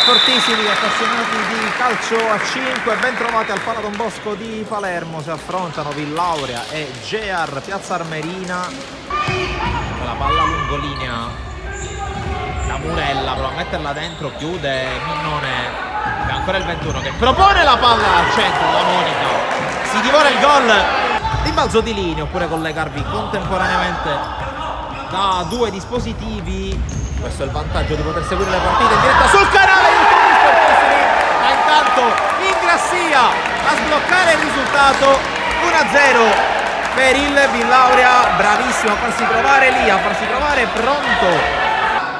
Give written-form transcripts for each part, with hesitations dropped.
fortissimi appassionati di calcio a 5, ben trovati al Pala Don Bosco di Palermo. Si affrontano Villauria e Gear Piazza Armerina. La palla lungolinea, Tamurella prova a metterla dentro, chiude Minnone, e ancora il 21 che propone la palla al centro, la Monica si divora il gol. Rimbalzo di linea oppure collegarvi contemporaneamente da due dispositivi. Questo è il vantaggio di poter seguire le partite in diretta sul canale YouTube Sportissimi, ma intanto Ingrassia a sbloccare il risultato. 1-0 per il Villauria, bravissimo a farsi trovare lì, a farsi trovare pronto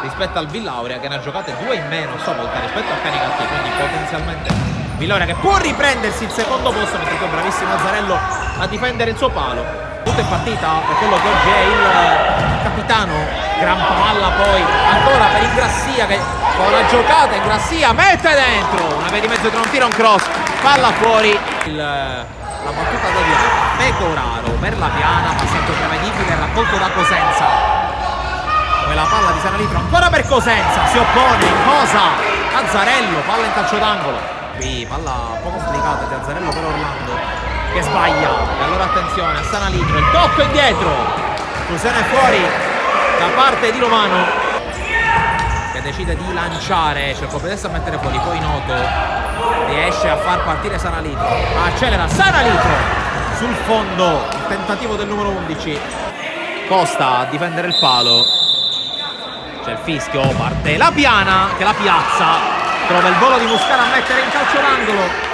rispetto al Villauria che ne ha giocate due in meno stavolta rispetto al Canicattì, quindi potenzialmente Villauria che può riprendersi il secondo posto, mentre poi bravissimo Azzarello a difendere il suo palo. Tutto in partita per quello che oggi è il capitano. Gran palla poi ancora per Ingrassia che con la giocata Ingrassia mette dentro una via di mezzo tra un tiro e un cross, palla fuori. La battuta da Diana, Pecoraro per la Piana, passaggio prevedibile raccolto da Cosenza. Poi la palla di Sanalitro ancora per Cosenza, si oppone Cosa, Azzarello, palla in calcio d'angolo. Qui palla poco sdelicata di Azzarello per Orlando che sbaglia, e allora attenzione a Sanalitro, il tocco indietro, esclusione fuori da parte di Romano che decide di lanciare, cerco pedestre a mettere fuori, poi Noto riesce a far partire Sanalitro, accelera Sanalitro sul fondo, il tentativo del numero 11, Costa a difendere il palo, c'è il fischio, parte la Piana che la piazza, trova il volo di Muscara a mettere in calcio d'angolo.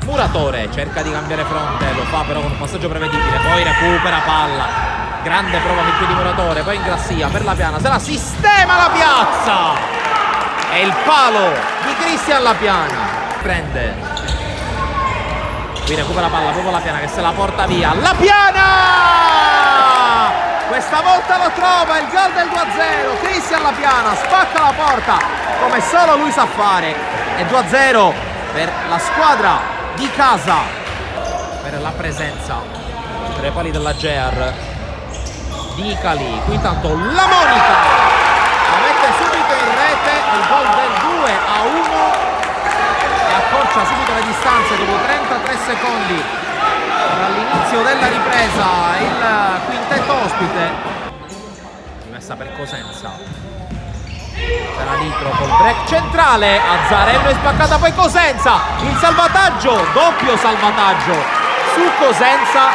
Muratore cerca di cambiare fronte, lo fa però con un passaggio prevedibile, poi recupera palla, grande prova con più di Muratore, poi Ingrassia per la Piana, se la sistema la piazza e il palo di Cristian La Piana prende, qui recupera palla proprio La Piana che se la porta via, La Piana questa volta lo trova, il gol del 2-0, Cristian La Piana spacca la porta come solo lui sa fare, e 2-0 per la squadra di casa, per la presenza tra i pali della Gear di Cali. Qui intanto la Monica la mette subito in rete, il gol del 2-1 e accorcia subito le distanze dopo 33 secondi dall'inizio della ripresa. Il quintetto ospite, rimessa per Cosenza, Sanalitro col break centrale, Azzarello è spaccata, poi Cosenza, il salvataggio, doppio salvataggio su Cosenza,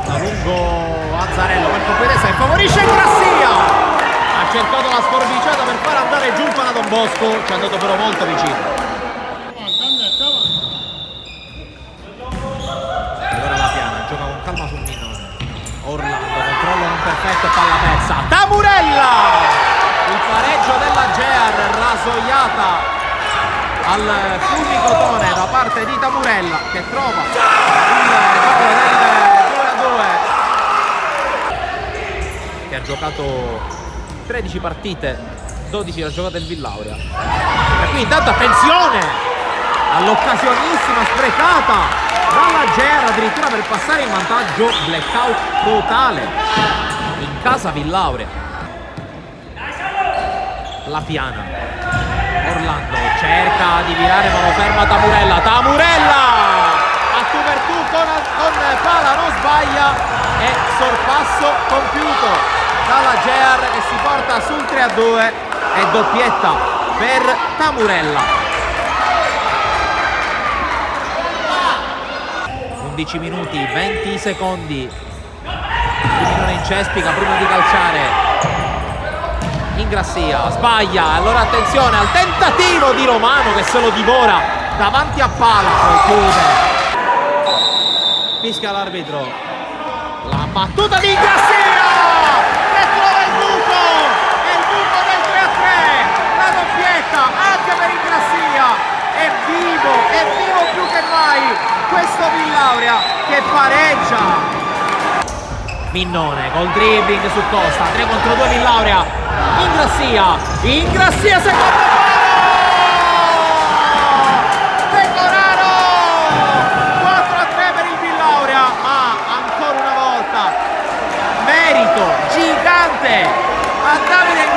a lungo Azzarello per Competesa e favorisce Ingrassia, ha cercato la sforbiciata per far andare giù il Pala Don Bosco, ci è andato però molto vicino. Allora La Piana gioca con calma sul Minnone, Orlando, controllo non perfetto e palla persa, Tamurella, il pareggio della Gear, rasoiata al fulmicotone da parte di Tamurella che trova il gol del 2-2, che ha giocato 13 partite, 12 ha giocato il Villauria, e qui intanto attenzione all'occasionissima sprecata dalla Gear addirittura per passare in vantaggio, blackout totale in casa Villauria. La Piana, Orlando cerca di virare ma lo ferma Tamurella, Tamurella a tu per tu con pala, non sbaglia, e sorpasso compiuto dalla Gear che si porta sul 3-2 e doppietta per Tamurella. 11 minuti, 20 secondi, Minnone in cespica prima di calciare, Ingrassia sbaglia, allora attenzione al tentativo di Romano che se lo divora davanti a pala, poi chiude, fischia l'arbitro, la battuta di Ingrassia che trova il buco, e il buco del 3-3, la doppietta anche per Ingrassia, è vivo più che mai questo Villauria che pareggia. Minnone col dribbling su Costa, 3 contro 2 Villauria, Ingrassia secondo palo, Pecoraro, 4-3 per il Villauria, ma ancora una volta merito gigante a Davide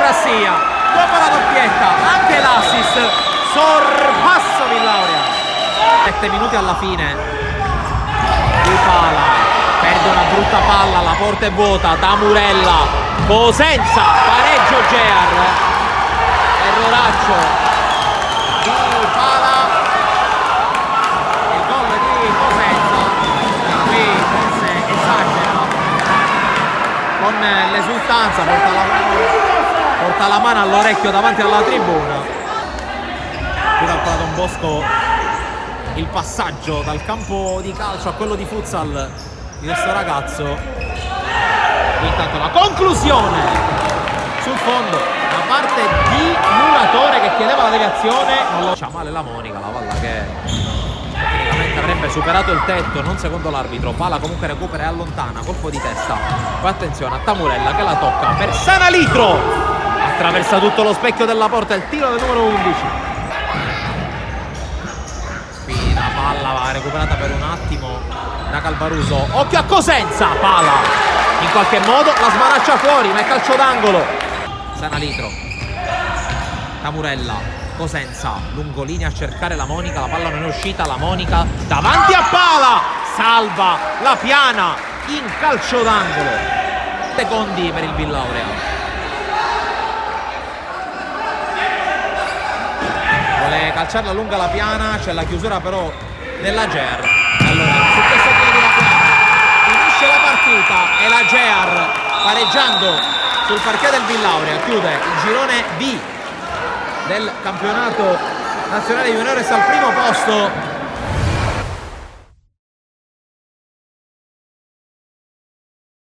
7 minuti alla fine. Di Pala perde una brutta palla, la porta è vuota. Tamurella, Cosenza, pareggio Gear, erroraccio di Pala, il gol di Cosenza. Qui forse esagera con l'esultanza, porta la mano all'orecchio davanti alla tribuna. Qui dal Pala Don Bosco il passaggio dal campo di calcio a quello di futsal di questo ragazzo. Intanto la conclusione sul fondo da parte di Muratore che chiedeva la deviazione. Non lo c'ha male la Monica, la palla che tecnicamente avrebbe superato il tetto, non secondo l'arbitro. Pala comunque recupera e allontana, colpo di testa. Poi attenzione a Tamurella che la tocca per Sanalitro, attraversa tutto lo specchio della porta, il tiro del numero 11. Qui la palla va recuperata per un attimo da Calvaruso. Occhio a Cosenza, Pala in qualche modo la smanaccia fuori, ma è calcio d'angolo. Sanalitro, Tamurella, Cosenza, lungolinea a cercare la Monica, la palla non è uscita, la Monica davanti a Pala, salva la Piana in calcio d'angolo. Secondi per il Villaurea. Vuole calciarla lunga la Piana, c'è la chiusura però della Gear. Allora, su questo tiro la Piana finisce la partita e la Gear, pareggiando sul parquet del Villaurea, chiude il girone B del campionato nazionale juniores al primo posto